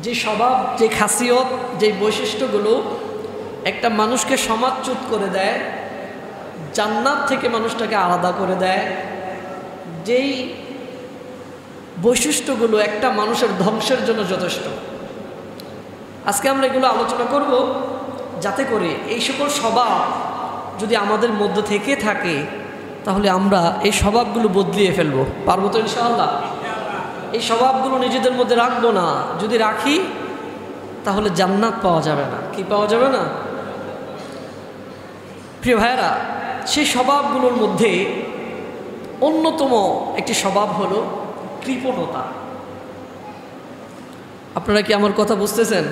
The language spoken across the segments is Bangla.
যে স্বভাব, যে খাসিয়ত, যে বৈশিষ্ট্যগুলো একটা মানুষকে সমাজচ্যুত করে দেয়, জান্নাত থেকে মানুষটাকে আলাদা করে দেয়, যেই বৈশিষ্ট্যগুলো একটা মানুষের ধ্বংসের জন্য যথেষ্ট। আজকে আমরা এগুলো আলোচনা করব, যাতে করে এই সকল স্বভাব যদি আমাদের মধ্যে থেকে থাকে তাহলে আমরা এই স্বভাবগুলো বদলিয়ে ফেলবো। পারবো তো ইনশাআল্লাহ? এই স্বভাবগুলো নিজেদের মধ্যে রাখবো না। যদি রাখি তাহলে জান্নাত পাওয়া যাবে না। কি পাওয়া যাবে না? প্রিয় ভাইয়েরা, সেই স্বভাবগুলোর মধ্যে অন্যতম একটি স্বভাব হলো কৃপণতা। আপনারা কি আমার কথা বুঝতেছেন?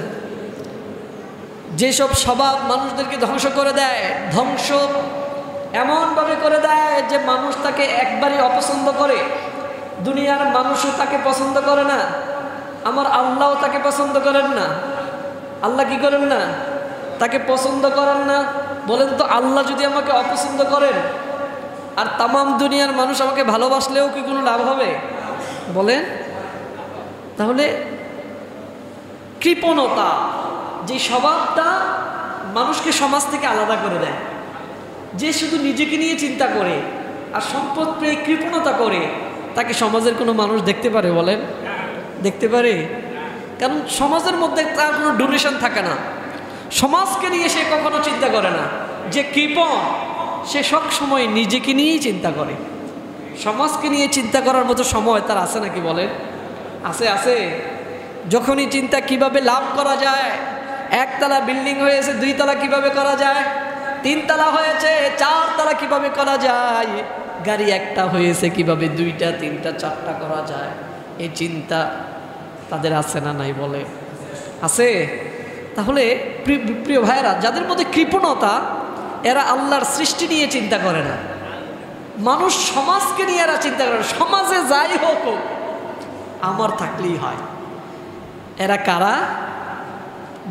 যেসব স্বভাব মানুষদেরকে ধ্বংস করে দেয়, ধ্বংস এমনভাবে করে দেয় যে মানুষ তাকে একবারই অপছন্দ করে, দুনিয়ার মানুষও তাকে পছন্দ করে না, আমার আল্লাহও তাকে পছন্দ করেন না। আল্লাহ কি করেন না? তাকে পছন্দ করেন না। বলেন তো, আল্লাহ যদি আমাকে অপছন্দ করেন আর তামাম দুনিয়ার মানুষ আমাকে ভালোবাসলেও কি কোনো লাভ হবে? বলেন। তাহলে কৃপণতা, যে স্বভাবটা মানুষকে সমাজ থেকে আলাদা করে দেয়, যে শুধু নিজেকে নিয়ে চিন্তা করে আর সম্পদ পেয়ে কৃপণতা করে, তাকে সমাজের কোনো মানুষ দেখতে পারে? বলেন, দেখতে পারে? কারণ সমাজের মধ্যে তার কোনো ডোনেশন থাকে না, সমাজকে নিয়ে সে কখনো চিন্তা করে না। যে কৃপণ, সে সব সময় নিজেকে নিয়েই চিন্তা করে। সমাজকে নিয়ে চিন্তা করার মতো সময় তার আছে নাকি? বলেন, আছে? আছে। যখনই চিন্তা কিভাবে লাভ করা যায়, একতলা বিল্ডিং হয়েছে 2 তলা কিভাবে করা যায়, 3 তলা হয়েছে 4 তলা কিভাবে করা যায়, গাড়ি একটা হয়েছে কিভাবে 2টা 3টা 4টা করা যায়, এই চিন্তা তাদের আছে না নাই? বলে, আছে। তাহলে প্রিয় ভাইয়েরা, যাদের মধ্যে কৃপণতা, এরা আল্লাহর সৃষ্টি নিয়ে চিন্তা করে না, মানুষ সমাজকে নিয়ে এরা চিন্তা করে না। সমাজে যাই হোক আমার থাকলেই হয়। এরা কারা?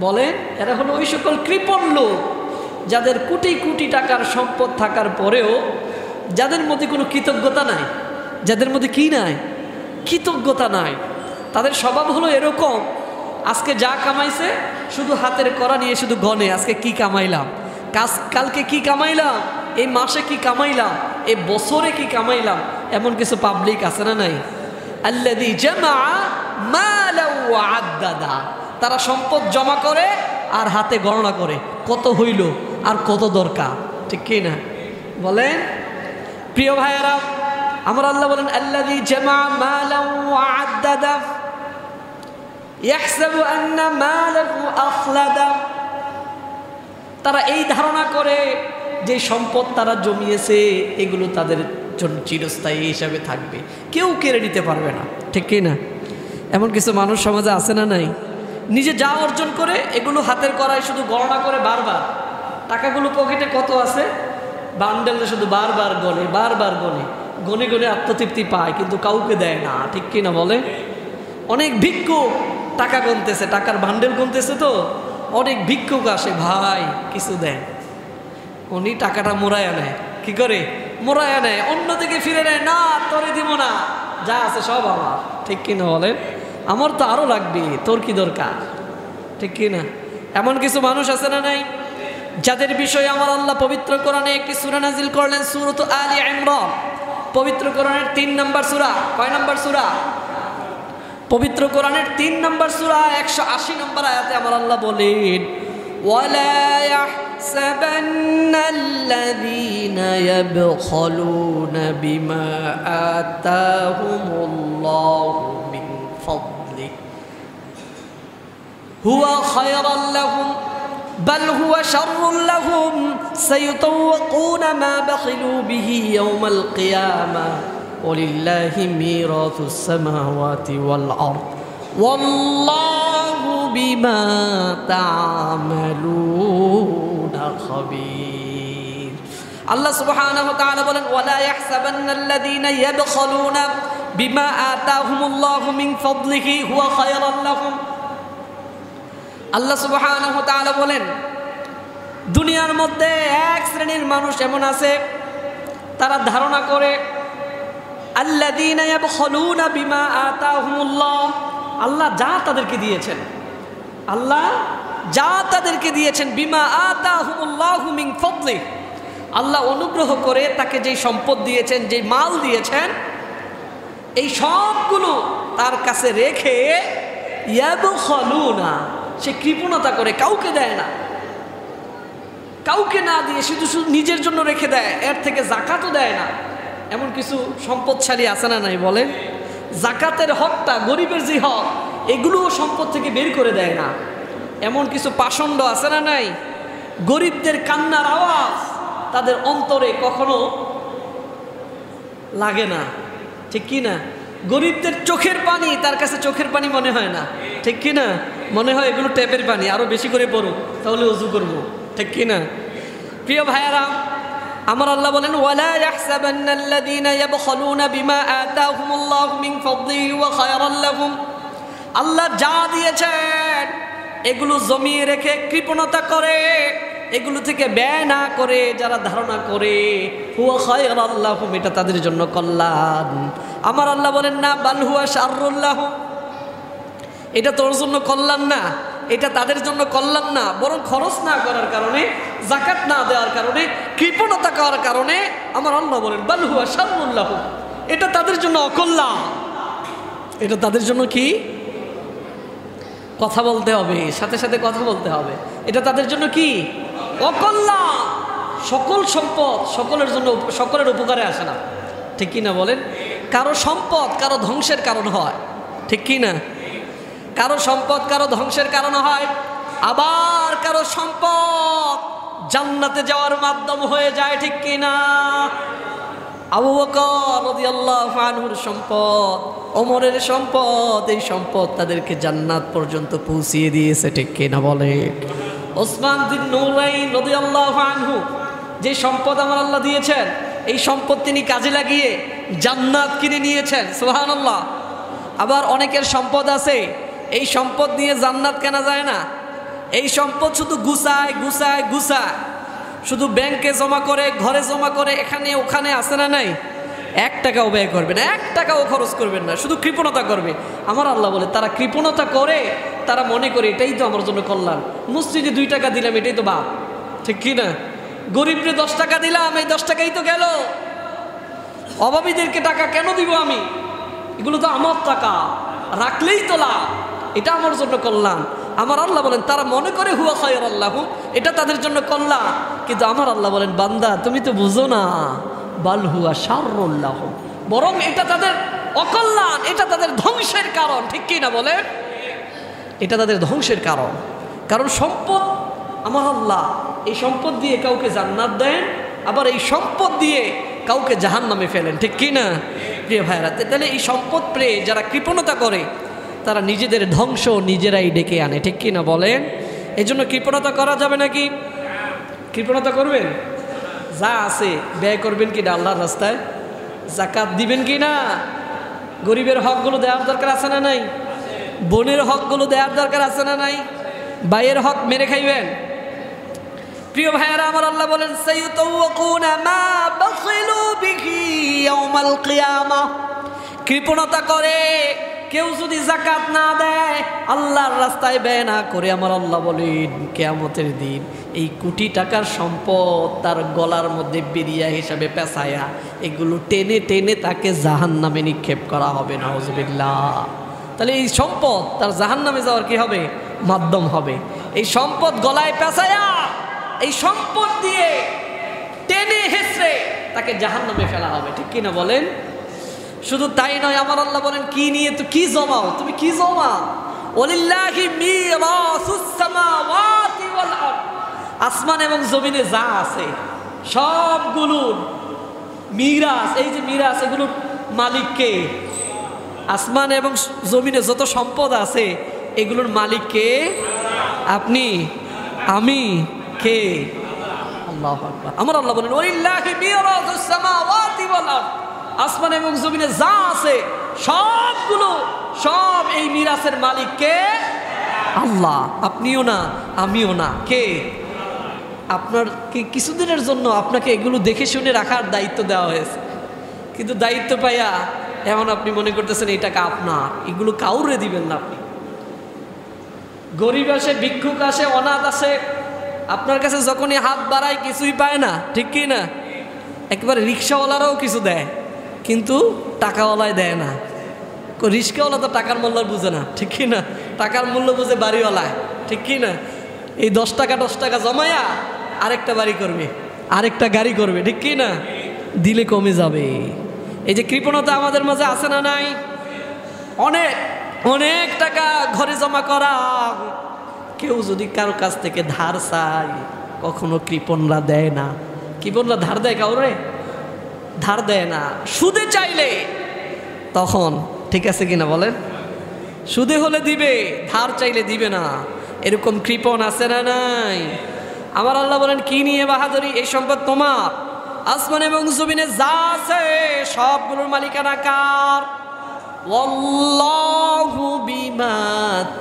বলেন, এরা হলো ওই সকল কৃপণ লোক যাদের কোটি কোটি টাকার সম্পদ থাকার পরেও যাদের মধ্যে কোনো কৃতজ্ঞতা নাই। যাদের মধ্যে কি নাই? কৃতজ্ঞতা নাই। তাদের স্বভাব হলো এরকম, আজকে যা কামাইছে শুধু হাতের করা নিয়ে শুধু গনে, আজকে কি কামাইলাম, কালকে কি কামাইলাম, এই মাসে কি কামাইলাম, এই বছরে কি কামাইলাম। এমন কিছু পাবলিক আছে না নাই? আল্লাযী জামা মালা ওয়া আদ্দাদা, তারা সম্পদ জমা করে আর হাতে গণনা করে কত হইল আর কত দরকার। ঠিক কি না? বলেন। প্রিয় ভাইয়েরা, আমার আল্লাহ বলেন, আল্লাযী জামা মালা ওয়া আদ্দাদা ইয়াহসাবু আন্না মালাহু আখলাদা। তারা এই ধারণা করে যে সম্পদ তারা জমিয়েছে এগুলো তাদের জন্য চিরস্থায়ী হিসাবে থাকবে, কেউ কেড়ে নিতে পারবে না। ঠিক কি না? এমন কিছু মানুষ সমাজে আছে না নাই? নিজে যা অর্জন করে এগুলো হাতের করায় শুধু গণনা করে বারবার, টাকাগুলো পকেটে কত আছে বান্ডেলে শুধু বারবার গনে, বারবার গনে, গনে গনে আত্মতৃপ্তি পায়, কিন্তু কাউকে দেয় না। ঠিক কি না? বলে। অনেক ভিক্ষুক টাকা গুনতেছে, টাকার বান্ডেল গুনতেছে, তো অনেক ভিক্ষুক আসে, ভাই কিছু দেন, উনি টাকাটা মোড়াইয়া নেয়। কি করে? মোড়াইয়া নেয়, অন্যদিকে ফিরে নেয়, না তোরে দিব না, যা আছে সব আমার। ঠিক কিনা? বলেন। আমার তো আরো লাগবে, তোর কি দরকার? ঠিক কিনা? এমন কিছু মানুষ আছে না নাই? যাদের বিষয়ে আমার আল্লাহ পবিত্র কোরআনে একটি সূরা নাজিল করলেন, সূরাত আলী ইমরান। পবিত্র কোরআনের 3 নম্বর সূরা। কয় নম্বর সূরা? পবিত্র কোরআনের 3 নম্বর সূরা 180 নম্বর আয়াতে আমার আল্লাহ বলেন, ওয়ালা ইয়াহসাবান্নাল্লাযীনা ইয়াবখালুনা বিমা আতাহুমুল্লাহু মিন ফাদলি হুয়া খায়রান লাহুম বাল হুয়া শাররুন লাহুম সায়ুতাওয়াকুনা মা বাখিলু বিহি ইয়াওমাল কিয়ামাহ ওয়ালিল্লাহি মিরাসুস সামাওয়াতি ওয়াল আরদ ওয়াল্লাহু বিমা তা'মালুনা খাবীর। আল্লাহ সুবহানাহু ওয়া তাআলা বলেন, ওয়ালা ইয়াহসাবান্নাল্লাযীনা ইয়াবখালুনা বিমা আতাহুমুল্লাহু মিন ফাদলিহি হুয়া খায়রান লাহুম। আল্লাহ সুবহানাহু ওয়া তাআলা বলেন, দুনিয়ার মধ্যে এক শ্রেণীর মানুষ এমন আছে, তারা ধারণা করে আল্লাযীনা ইয়াবখালুনা বিমা আতাহুমুল্লাহ, আল্লাহ যা তাদেরকে দিয়েছেন আল্লাহ যা তাদেরকে দিয়েছেন, বিমা আতাহুমুল্লাহু মিন ফাদলি, আল্লাহ অনুগ্রহ করে তাকে যেই সম্পদ দিয়েছেন, যেই মাল দিয়েছেন, এই সবগুলো তার কাছে রেখে ইয়াবখালুনা, সে কৃপণতা করে, কাউকে দেয় না, কাউকে না দিয়ে শুধু শুধু নিজের জন্য রেখে দেয়, এর থেকে জাকাতও দেয় না। এমন কিছু সম্পদশালী আছে না নাই বলেন? জাকাতের হকটা, গরিবের যে হক, এগুলোও সম্পদ থেকে বের করে দেয় না। এমন কিছু পাষণ্ড আছে না নাই? গরিবদের কান্নার আওয়াজ তাদের অন্তরে কখনো লাগে না, ঠিক কি না? গরিবদের চোখের পানি তার কাছে চোখের পানি মনে হয় না, ঠিক কি না? মনে হয় এগুলো ট্যাপের পানি, আরো বেশি করে পড়ো তাহলে ওযু করবো, ঠিক কি না? প্রিয় ভাইয়ারা, আমার আল্লাহ বলেন, ওয়ালা ইয়াহসাবান্নাল্লাযীনা ইয়াবখালুনা বিমা আতাহুমুল্লাহু মিন ফাদলিহি ওয়া খায়রাল লাহুম, আল্লাহ যা দিয়েছেন এগুলো জমিয়ে রেখে কৃপণতা করে, এগুলো থেকে ব্যয় না করে যারা ধারণা করে, হুয়া খায়রাল লাহুম, এটা তাদের জন্য কল্যাণ। আমার আল্লাহ বলেন না, বাল হুয়া শাররুল লাহুম, এটা তোর জন্য কল্যাণ না, এটা তাদের জন্য কল্যাণ না, বরং খরচ না করার কারণে, যাকাত না দেওয়ার কারণে, কৃপণতা করার কারণে আমার আল্লাহ বলেন বাল হুয়া শাররুল লাহুম, এটা তাদের জন্য অকল্যাণ। এটা তাদের জন্য কি? কথা বলতে হবে, সাথে সাথে কথা বলতে হবে। এটা তাদের জন্য কি? অকল্যাণ। সকল সম্পদ সকলের জন্য, সকলের উপকারে আসে না, ঠিক কি না বলেন? কারো সম্পদ কারো ধ্বংসের কারণ হয়, ঠিক কি না? কারো সম্পদ কারো ধ্বংসের কারণ হয়, আবার কারো সম্পদ জান্নাতে যাওয়ার মাধ্যম হয়ে যায়, ঠিক কি না? আবু বকর রাদিয়াল্লাহু আনহুর সম্পদ, ওমরের সম্পদ, এই সম্পদ তাদেরকে জান্নাত পর্যন্ত পৌঁছিয়ে দিয়েছে, ঠিক কি না বলে? ওসমান বিন নূরাইন রাদিয়াল্লাহু আনহু, যে সম্পদ আমার আল্লাহ দিয়েছেন, এই সম্পদ তিনি কাজে লাগিয়ে জান্নাত কিনে নিয়েছেন, সুবহানাল্লাহ। আবার অনেকের সম্পদ আছে, এই সম্পদ নিয়ে জান্নাত কেনা যায় না, এই সম্পদ শুধু গুছায় গুছায় গুছায়, শুধু ব্যাংকে জমা করে, ঘরে জমা করে, এখানে ওখানে, আছে না নাই? 1 টাকাও ব্যয় করবেন, 1 টাকাও খরচ করবেন না, শুধু কৃপণতা করবে। আমার আল্লাহ বলে তারা কৃপণতা করে, তারা মনে করে এটাই তো আমার জন্য কল্যাণ। মসজিদে 2 টাকা দিলাম, এটাই তো বাপ, ঠিক কি না? গরিবরে 10 টাকা দিলাম, এই 10 টাকাই তো গেল। অভাবীদেরকে টাকা কেন দিব আমি? এগুলো তো আমার টাকা, রাখলেই তো লাভ, এটা আমার জন্য কল্যাণ। আমার আল্লাহ বলেন তারা মনে করে হুয়া খায়রাল লাহুম, এটা তাদের জন্য কল্যাণ, কিন্তু আমার আল্লাহ বলেন বান্দা তুমি তো বুঝো না, বাল হুয়া শাররুল লাহুম, বরং এটা তাদের অকল্যাণ, এটা তাদের ধ্বংসের কারণ, ঠিক কি না বলে? এটা তাদের ধ্বংসের কারণ। কারণ সম্পদ আমার আল্লাহ এই সম্পদ দিয়ে কাউকে জান্নাত দেন, আবার এই সম্পদ দিয়ে কাউকে জাহান্নামে ফেলেন, ঠিক কি না? প্রিয় ভাইরা, তাহলে এই সম্পদ পেয়ে যারা কৃপণতা করে তারা নিজেদের ধ্বংস নিজেরাই ডেকে আনে, ঠিক কি না বলেন? এই জন্য কৃপণতা করা যাবে নাকি? কৃপণতা করবেন? যা আছে ব্যয় করবেন কি না আল্লাহর রাস্তায়? যাকাত দিবেন কি না? গরিবের হকগুলো দেওয়ার দরকার আছে না নাই? বোনের হকগুলো দেওয়ার দরকার আছে না নাই? ভাইয়ের হক মেরে খাইবেন? প্রিয় ভাইয়েরা, আমার আল্লাহ বলেন সাইয়ুতাওয়াকুনা মা বাখিলু বিহি ইয়াউমাল কিয়ামাহ, কৃপণতা করে কেউ যদি যাকাত না দেয়, আল্লাহর রাস্তায় ব্যয় না করে, আমার আল্লাহ বলেন কিয়ামতের দিন এই কোটি টাকার সম্পদ তার গলার মধ্যে বেরিয়া হিসাবে পেঁচায়া এগুলো টেনে টেনে তাকে জাহান্নামে নিক্ষেপ করা হবে, নাউজুবিল্লাহ। তাহলে এই সম্পদ তার জাহান্নামে যাওয়ার কি হবে? মাধ্যম হবে। এই সম্পদ গলায় পেঁচায়া, এই সম্পদ দিয়ে টেনে হেসড়ে তাকে জাহান্নামে ফেলা হবে, ঠিক কিনা বলেন? শুধু তাই নয়, আমার আল্লাহ বলেন কি নিয়ে তো কি জমাও, তুমি কি জমাও? ওয়ালিল্লাহি মিরাসুস সামাওয়াতি ওয়াল আরদ, আসমান এবং জমিনে যা আছে সবগুলোর মিরাস, এই যে মিরাস, এগুলোর মালিক কে? আসমান এবং জমিনে যত সম্পদ আছে এগুলোর মালিক কে? আপনি, আমি, কে? আল্লাহু আকবার। আমার আল্লাহ বলেন ওয়ালিল্লাহি মিরাসুস সামাওয়াতি ওয়াল আরদ, আসমান এবং জমিনে যা আছে সবগুলো, সব এই মিরাসের মালিক কে? আল্লাহ। আপনিও না, আমিও না, কে? আপনার কিছুদিনের জন্য আপনাকে এগুলো দেখে শুনে রাখার দায়িত্ব দেওয়া হয়েছে, কিন্তু দায়িত্ব পাইয়া এখন আপনি মনে করতেছেন এই টাকা আপনার, এগুলো কাউরে দিবেন না আপনি। গরিব আসে, ভিক্ষুক আসে, অনাথ আসে, আপনার কাছে যখনই হাত বাড়ায় কিছুই পায় না, ঠিক কি না? একবারে রিক্সাওয়ালারাও কিছু দেয়, কিন্তু টাকাওয়ালায় দেয় না। রিক্সাওয়ালা তো টাকার মূল্য বুঝে না, ঠিক কি না? টাকার মূল্য বুঝে বাড়িওয়ালায়, ঠিক কি না? এই 10 টাকা জমায়া আরেকটা বাড়ি করবে, আরেকটা গাড়ি করবে, ঠিক কি না? দিলে কমে যাবে। এই যে কৃপণতা আমাদের মাঝে আছে না নাই? অনেক অনেক টাকা ঘরে জমা করা, কেউ যদি কারো কাছ থেকে ধার চায়, কখনো কৃপণরা দেয় না। কৃপণরা ধার দেয় কাউরে? ধার দেয় না। সুদে চাইলে তখন ঠিক আছে কিনা বলেন? সুদে হলে দিবে, ধার চাইলে দিবে না। এরকম কৃপণ আছে না নাই? আমার আল্লাহ বলেন কি নিয়ে বাহাদুরি? এই সম্পদ তোমার, আসমান এবং জমিনে যা আছে সবগুলোর মালিকানা কার? ওয়াল্লাহু বিমা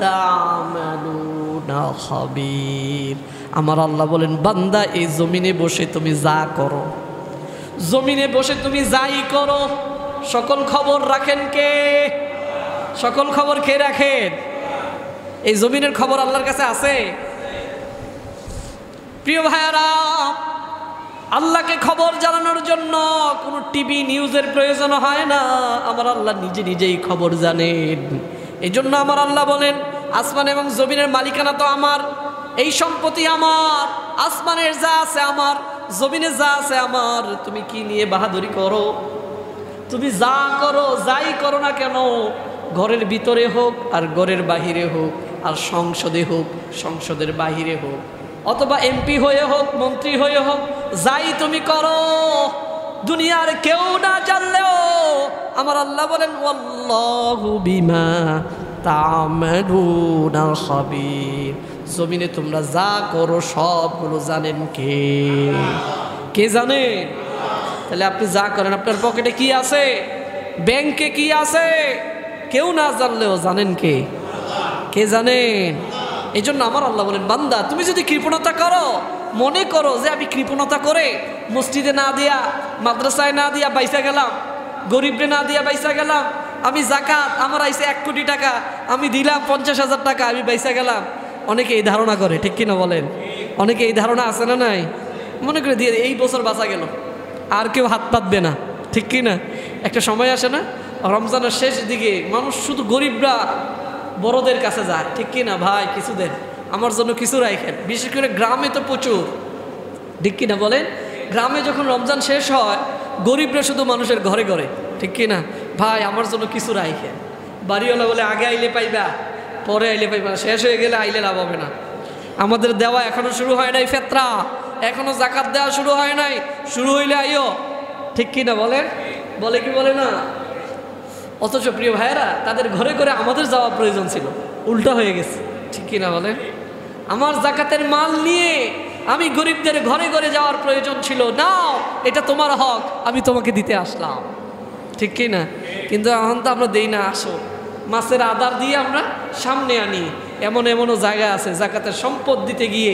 তা'মালুনা খাবীর। আমার আল্লাহ বলেন বান্দা, এই জমিনে বসে তুমি যা করো, জমিনে বসে তুমি যাই করো, সকল খবর রাখেন কে? সকল খবর কে রাখেন? এই জমিনের খবর আল্লাহর কাছে আছে। প্রিয় ভাইয়ারা, আল্লাহকে খবর জানানোর জন্য কোনো টিভি নিউজের প্রয়োজন হয় না। আমার আল্লাহ নিজে নিজেই খবর জানেন। এই জন্য আমার আল্লাহ বলেন আসমান এবং জমিনের মালিকানা তো আমার, এই সম্পত্তি আমার, আসমানের যা আছে আমার, জমিনে যা আছে আমার। তুমি কি নিয়ে বাহাদুরি করো? তুমি যা করো, যাই করো না কেন, ঘরের ভিতরে হোক আর ঘরের বাহিরে হোক, আর সংসদে হোক, সংসদের বাহিরে হোক, অথবা এমপি হয়ে হোক, মন্ত্রী হয়ে হোক, যাই তুমি করো, দুনিয়ার কেউ না জানলেও আমার আল্লাহ বলেন ওয়াল্লাহু বিমা তা'মালুনা খাবীর। জমিনে তোমরা যা করো সবগুলো জানেন কে? কে জানেন? তাহলে আপনি যা করেন, আপনার পকেটে কি আছে, ব্যাংকে কি আছে, কেউ না জানলেও জানেন কে? কে জানেন? এই জন্য আমার আল্লাহ বলেন বান্দা, তুমি যদি কৃপণতা করো, মনে করো যে আমি কৃপণতা করে মসজিদে না দিয়া, মাদ্রাসায় না দিয়া বাইসা গেলাম, গরিবরে না দিয়া বাইসা গেলাম, আমি জাকাত আমার আইসে 1 কোটি টাকা, আমি দিলাম 50,000 টাকা, আমি বাইসা গেলাম। অনেকে এই ধারণা করে, ঠিক কিনা বলেন? অনেকে এই ধারণা আছে না নাই? মনে করে দিয়ে এই বছর বাঁচা গেল, আর কেউ হাত পাতবে না, ঠিক কিনা? একটা সময় আসে না, রমজানের শেষ দিকে মানুষ শুধু গরিবরা বড়দের কাছে যায়, ঠিক কিনা? ভাই কিছু দেন, আমার জন্য কিছু রাখেন। বিশেষ করে গ্রামে তো প্রচুর, ঠিক কিনা বলেন? গ্রামে যখন রমজান শেষ হয়, গরিবরা শুধু মানুষের ঘরে ঘরে, ঠিক কিনা? ভাই আমার জন্য কিছু রাখেন। বাড়িওয়ালা বলে আগে আইলে পাইবা, পরে আইলে পাইবা, শেষ হয়ে গেলে আইলে লাভ হবে না। আমাদের দেওয়া এখনো শুরু হয় নাই, ফেতরা এখনো জাকাত দেওয়া শুরু হয় নাই, শুরু হইলে আইও, ঠিক কিনা বলেন? বলে কি বলে না? অথচ প্রিয় ভাইয়েরা, তাদের ঘরে ঘরে আমাদের যাওয়া প্রয়োজন ছিল, উল্টা হয়ে গেছে, ঠিক কিনা বলেন? আমার জাকাতের মাল নিয়ে আমি গরিবদের ঘরে ঘরে যাওয়ার প্রয়োজন ছিল, নাও এটা তোমার হক, আমি তোমাকে দিতে আসলাম, ঠিক কিনা? কিন্তু এখন তো আমরা দেই না। আসো, মাছের আদার দিয়ে আমরা সামনে আনি। এমনও জায়গা আছে জাকাতের সম্পদ দিতে গিয়ে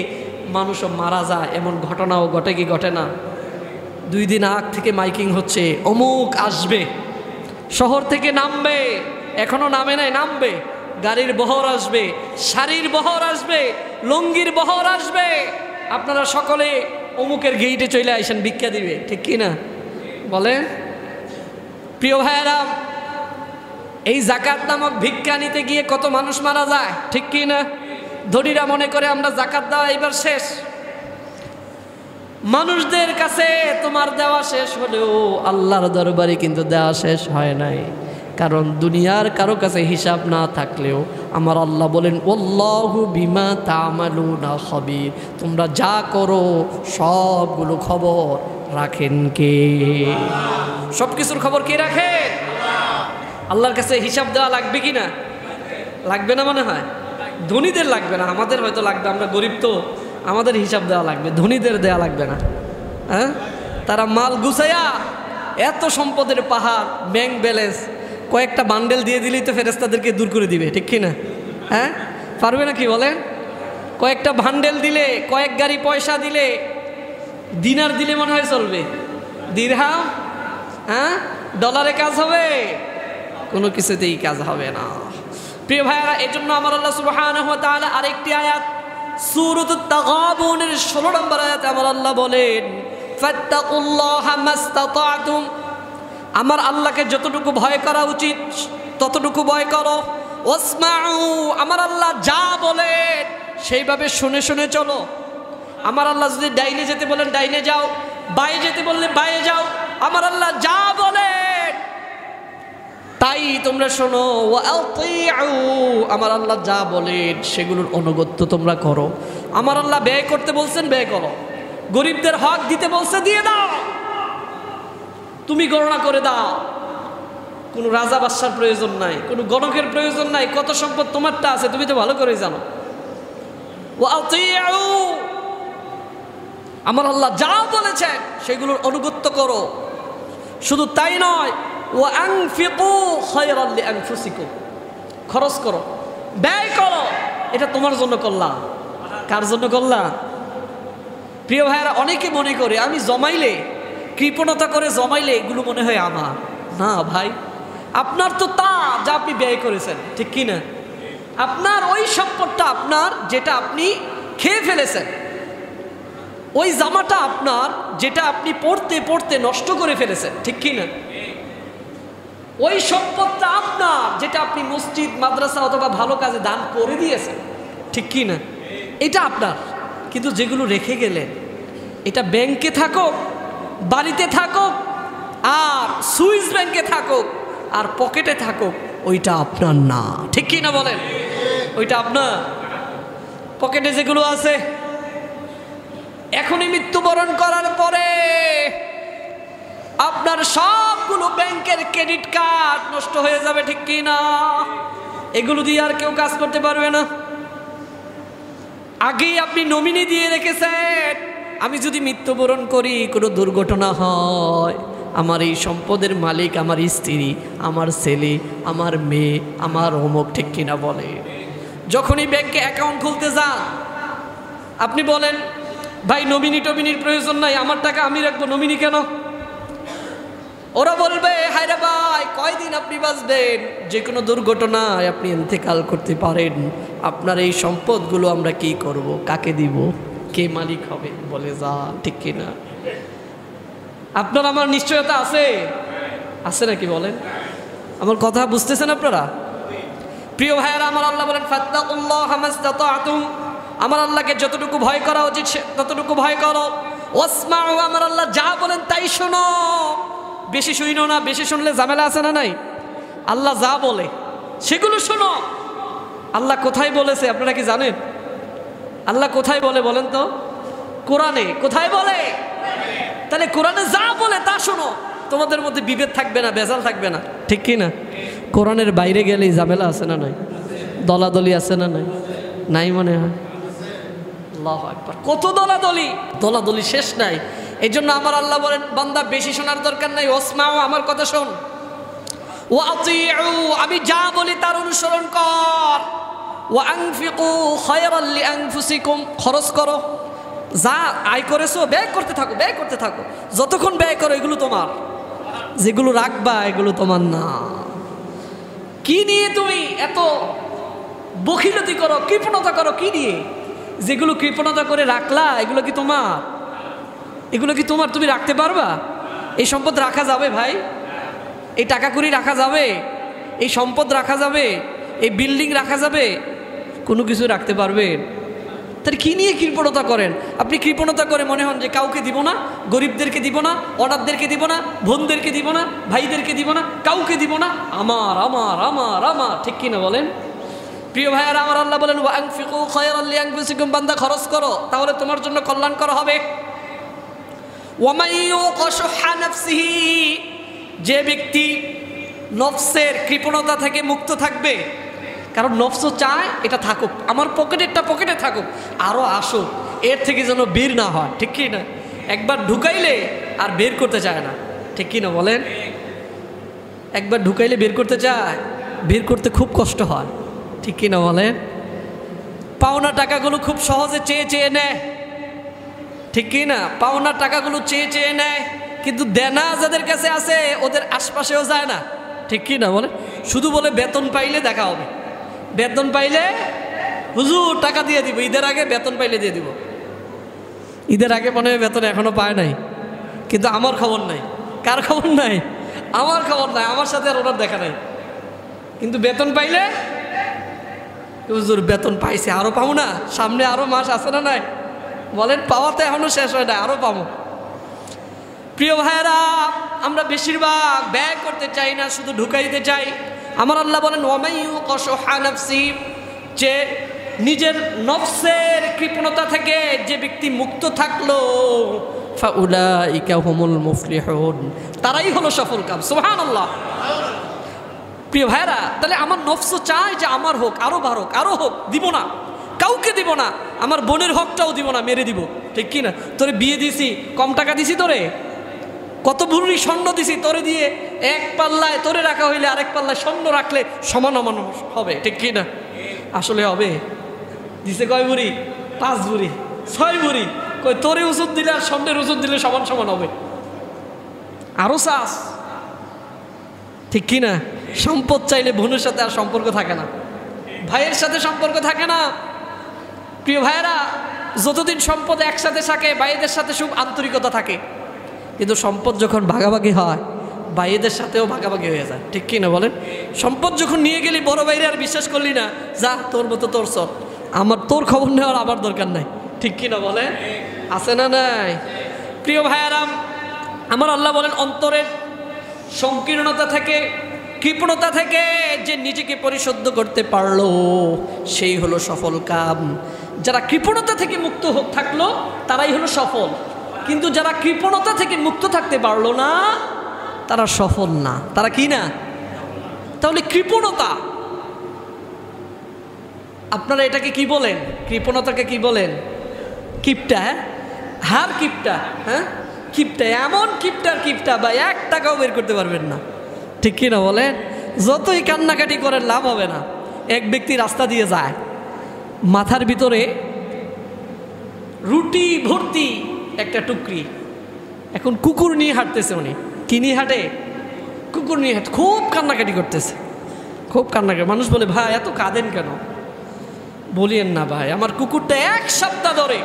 মানুষও মারা যায়, এমন ঘটনাও ঘটে কি ঘটে না? 2 দিন আগ থেকে মাইকিং হচ্ছে, অমুক আসবে, শহর থেকে নামবে, এখনো নামে নাই, নামবে, গাড়ির বহর আসবে, শাড়ির বহর আসবে, লুঙ্গির বহর আসবে, আপনারা সকলে অমুকের গেইটে চলে আসেন, ভিক্ষা দিবে, ঠিক কিনা বলেন? প্রিয় ভাইয়েরা, এই জাকাত নামক ভিক্ষা নিতে গিয়ে কত মানুষ মারা যায়, ঠিক কিনা? ধনীরা মনে করে আমরা জাকাত দেওয়া এবার শেষ। মানুষদের কাছে তোমার দেওয়া শেষ হলেও আল্লাহর দরবারে কিন্তু দেওয়া শেষ হয় নাই। কারণ দুনিয়ার কারো কাছে হিসাব না থাকলেও আমার আল্লাহ বলেন আল্লাহু বিমা তা'মালুনা খাবীর। তোমরা যা করো সবগুলো খবর রাখেন কে? সব কিছুর খবর কে রাখে? আল্লাহর কাছে হিসাব দেওয়া লাগবে কি না? লাগবে না মনে হয়? ধনীদের লাগবে না, আমাদের হয়তো লাগবে, আমরা গরিব তো, আমাদের হিসাব দেওয়া লাগবে, ধনীদের দেওয়া লাগবে না। হ্যাঁ, তারা মাল গুছাইয়া এত সম্পদের পাহাড়, ব্যাংক ব্যালেন্স, কয়েকটা বান্ডেল দিয়ে দিলেই তো ফেরেশতাদেরকে দূর করে দিবে, ঠিক কিনা? হ্যাঁ, পারবে না কি বলেন? কয়েকটা বান্ডেল দিলে, কয়েক গাড়ি পয়সা দিলে, দিনার দিলে মনে হয় চলবে, দিরহাম, হ্যাঁ, ডলারে কাজ হবে? কোনো কিছুতেই কাজ হবে না। প্রিয় ভাইরা, এই জন্য আমার আল্লাহ সুবহানাহু ওয়া তাআলা আরেকটি আয়াত সূরাতুত তাগাবুনের 16 নম্বর আয়াতে আমার আল্লাহ বলেন, ফাত্তাকুল্লাহা মাসতাতা'তুম, আমার আল্লাহকে যতটুকু ভয় করা উচিত ততটুকু ভয় করো। ওয়াসমাউ, আমার আল্লাহ যা বলেন সেইভাবে শুনে শুনে চলো। আমার আল্লাহ যদি ডাইনে যেতে বলেন ডাইনে যাও, বায়ে যেতে বললে বায়ে যাও। আমার আল্লাহ যা বলেন তাই তোমরা শোনো। ওয়াতিউ, আমার আল্লাহ যা বলেন সেগুলোর অনুগত্য তোমরা করো। আমার আল্লাহ ব্যয় করতে বলছেন ব্যয় করো, গরিবদের হক দিতে বলছে দিয়ে দাও, তুমি গণনা করে দাও। কোনো রাজা বাদশার প্রয়োজন নাই, কোনো গণকের প্রয়োজন নাই। কত সম্পদ তোমারটা আছে তুমি তো ভালো করে জানো। ওয়াতিউ, আমার আল্লাহ যা বলেছেন সেগুলোর অনুগত্য করো। শুধু তাই নয়, ওয়ানফিকু খায়রাল লিআনফুসিকুম, খরচ করো, ব্যয় করো। এটা তোমার জন্য করলাম। কার জন্য করলাম? প্রিয় ভাইয়েরা, অনেকে মনে করে আমি জমাইলে, কৃপণতা করে জমাইলে এগুলো মনে হয় আমার। না ভাই, আপনার তো তা যা আপনি ব্যয় করেছেন, ঠিক কি না? আপনার ওই সম্পদটা আপনার, যেটা আপনি খেয়ে ফেলেছেন। ওই জামাটা আপনার, যেটা আপনি পড়তে পড়তে নষ্ট করে ফেলেছেন, ঠিক কি না? ওই সম্পদটা আপনার, যেটা আপনি মসজিদ মাদ্রাসা অথবা ভালো কাজে দান করে দিয়েছেন, ঠিক কি না? এটা আপনার। কিন্তু যেগুলো রেখে গেলেন, এটা ব্যাংকে থাকুক, বাড়িতে থাকুক, আর সুইস ব্যাংকে থাকুক, আর পকেটে থাকুক, ওইটা আপনার না, ঠিক কি না বলেন? ওইটা আপনার। পকেটে যেগুলো আছে, এখনই মৃত্যুবরণ করার পরে আপনার সবগুলো ব্যাংকের ক্রেডিট কার্ড নষ্ট হয়ে যাবে, ঠিক কি না? এগুলো দিয়ে আর কেউ কাজ করতে পারবে না। আগেই আপনি নমিনি দিয়ে রেখেছেন, আমি যদি মৃত্যুবরণ করি, কোনো দুর্ঘটনা হয়, আমার এই সম্পদের মালিক আমার স্ত্রী, আমার ছেলে, আমার মেয়ে, আমার অমুক, ঠিক কিনা বলে। যখনই ব্যাংকে অ্যাকাউন্ট খুলতে যান, আপনি বলেন ভাই নমিনি টমিনির প্রয়োজন নাই, আমার টাকা আমি রাখবো, নমিনি কেন? ওরা বলবে হায়রে ভাই কয়দিন আপনি বাঁচবেন, যে কোনো দুর্ঘটনায় আপনি ইন্তেকাল করতে পারেন, আপনার এই সম্পদগুলো আমরা কি করব, কাকে দিব, কে মালিক হবে? বলে যা, ঠিক কিনা? আপনার আমার নিশ্চয়তা আছে, আছে নাকি বলেন? আমার কথা বুঝতেছেন আপনারা? প্রিয় ভাইয়েরা, আমার আল্লাহ বলেন ফাত্তাকুল্লাহা মাসতাতা'তুম, আমার আল্লাহকে যতটুকু ভয় করা উচিত ততটুকু ভয় করো। ওয়াসমাউ, আমার আল্লাহ যা বলেন তাই শোনো, বেশি শুনো না। বেশি শুনলে ঝামেলা আছে না নাই? আল্লাহ যা বলে সেগুলো শোনো। আল্লাহ কোথায় বলেছে আপনারা কি জানেন? আল্লাহ কোথায় বলে বলেন তো? কোরআনে। কোথায় বলে? তাহলে কোরআনে যা বলে তা শোনো, তোমাদের মধ্যে বিভেদ থাকবে না, ভেজাল থাকবে না, ঠিক কি না? কোরআনের বাইরে গেলেই ঝামেলা আছে না নাই? দলাদলি আছে না নাই? নাই মনে হয়। আল্লাহু আকবার, কত দলাদলি, দলাদলি শেষ নাই। এই জন্য আমার আল্লাহ বলেন বান্দা বেশি শোনার দরকার নাই, ওয়াসমাউ, আমার কথা শোন। ওয়াতিউ, আমি যা বলি তার অনুসরণ কর। ওয়ানফিকু খায়রাল লিআনফুসিকুম, খরচ করো, যা আয় করেছো ব্যয় করতে থাকো, ব্যয় করতে থাকো। যতক্ষণ ব্যয় করো এগুলো তোমার, যেগুলো রাখবা এগুলো তোমার না। কি নিয়ে তুমি এত বখিলতি করো, কৃপণতা করো? কি নিয়ে? যেগুলো কৃপণতা করে রাখলা এগুলো কি তোমার? এগুলো কি তোমার? তুমি রাখতে পারবা? এই সম্পদ রাখা যাবে ভাই? এই টাকা কড়ি রাখা যাবে? এই সম্পদ রাখা যাবে? এই বিল্ডিং রাখা যাবে? কোনো কিছু রাখতে পারবেন? তাহলে কি নিয়ে কৃপণতা করেন? আপনি কৃপণতা করে মনে হন যে কাউকে দিব না, গরিবদেরকে দিব না, অনাথদেরকে দিব না, বোনদেরকে দিব না, ভাইদেরকে দিব না, কাউকে দিব না, আমার আমার আমার আমার, ঠিক কিনা বলেন? প্রিয় ভাইয়ারা, আমার আল্লাহ বলেন ওয়ানফিকু খায়রাল লিআনফুসিকুম, বান্দা খরচ করো, তাহলে তোমার জন্য কল্যাণকর হবে। ওয়ামান ইউকা শুহা নাফসিহি, যে ব্যক্তি নফসের কৃপণতা থেকে মুক্ত থাকবে, কারণ নফস চায় এটা থাকুক, আমার পকেটেরটা পকেটে থাকুক, আরও আসুক, এর থেকে যেন বের না হয়, ঠিক কি না? একবার ঢুকাইলে আর বের করতে চায় না, ঠিক কি না বলেন? একবার ঢুকাইলে বের করতে চায়, বের করতে খুব কষ্ট হয়, ঠিক কি না বলেন? পাওনা টাকাগুলো খুব সহজে চেয়ে চেয়ে নেয়, ঠিক কি না? পাওনা টাকাগুলো চেয়ে চেয়ে নেয়, কিন্তু দেনা যাদের কাছে আছে ওদের আশপাশেও যায় না, ঠিক কি না বলেন? শুধু বলে বেতন পাইলে দেখা হবে, বেতন পাইলে হুজুর টাকা দিয়ে দিব, ঈদের আগে বেতন পাইলে দিয়ে দিব। ঈদের আগে মনে হয় বেতন এখনো পায় নাই, কিন্তু আমার খবর নাই। কার খবর নাই? আমার খবর নাই, আমার সাথে আর ওনার দেখা নাই। কিন্তু বেতন পাইলে হুজুর বেতন পাইছে, আরো পাবো না, সামনে আরো মাস আছে না নাই? বলেন, পাওয়াতে এখনো শেষ হয় না, আরো পাবো। প্রিয় ভাইয়েরা, আমরা বেশিরভাগ ব্যয় করতে চাই না, শুধু ঢুকাইতে চাই। আমার আল্লাহ বলেন ওয়ামাইয়ুকা শুহা নাফসি, যে নিজের নফসের কৃপণতা থেকে যে ব্যক্তি মুক্ত থাকলো, ফাউলাইকা হুমুল মুফলিহুন, তারাই হলো সফল কাম। সুবহানাল্লাহ। প্রিয় ভাইরা, তাহলে আমার নফস চায় যে আমার হোক, আরো বাড়ুক, আরো হোক, দিব না, কাউকে দিব না, আমার বোনের হকটাও দিব না, মেরে দিব। ঠিক কি না? তোরে বিয়ে দিছি, কম টাকা দিছি, তোরে কত ভরি স্বর্ণ দিছি, তোরে দিয়ে এক পাল্লায় তোরে রাখা হইলে আরেক পাল্লায় স্বর্ণ রাখলে সমান সমান হবে। ঠিক কি না? আসলে হবে? দিছে কয় ভরি? 5 ভরি, 6 ভরি। কই তোরে ওষুধ দিলে আর স্বর্ণের ওষুধ দিলে সমান সমান হবে? আরো চাস? ঠিক কি না? সম্পদ চাইলে বোনের সাথে আর সম্পর্ক থাকে না, ভাইয়ের সাথে সম্পর্ক থাকে না। প্রিয় ভাইয়েরা, যতদিন সম্পদ একসাথে থাকে, ভাইদের সাথে খুব আন্তরিকতা থাকে, কিন্তু সম্পদ যখন ভাগাভাগি হয়, ভাইদের সাথেও ভাগাভাগি হয়ে যায়। ঠিক কি না বলেন? সম্পদ যখন নিয়ে গেলি, বড় ভাইরে আর বিশ্বাস করলি না, যা তোর মতো তোর সব, আমার তোর খবর নেওয়ার আমার দরকার নাই। ঠিক কি না বলেন? আছে না নাই? প্রিয় ভাইয়েরা, আমার আল্লাহ বলেন অন্তরের সংকীর্ণতা থেকে, কৃপণতা থেকে যে নিজেকে পরিশুদ্ধ করতে পারলো, সেই হলো সফল কাম। যারা কৃপণতা থেকে মুক্ত থাকলো তারাই হলো সফল, কিন্তু যারা কৃপণতা থেকে মুক্ত থাকতে পারলো না তারা সফল না। তারা কি না? তাহলে কৃপণতা, আপনারা এটাকে কি বলেন? কৃপণতাকে কি বলেন? কিপটা। হার কিপটা, হ্যাঁ কিপটা, এমন কিপটার কিপটা বা 1 টাকাও বের করতে পারবেন না। ঠিক কি না বলেন? যতই কান্নাকাটি করেন লাভ হবে না। এক ব্যক্তি রাস্তা দিয়ে যায়, মাথার ভিতরে রুটি ভর্তি একটা টুকরি, এখন কুকুর নিয়ে হাঁটতেছে। উনি কি নিয়ে হাঁটে? কুকুর নিয়ে হাঁটে, খুব কান্নাকাটি করতেছে, খুব কান্নাকাটি। মানুষ বলে, ভাই এত কাঁদেন কেন? বলিয়েন না ভাই, আমার কুকুরটা 1 সপ্তাহ ধরে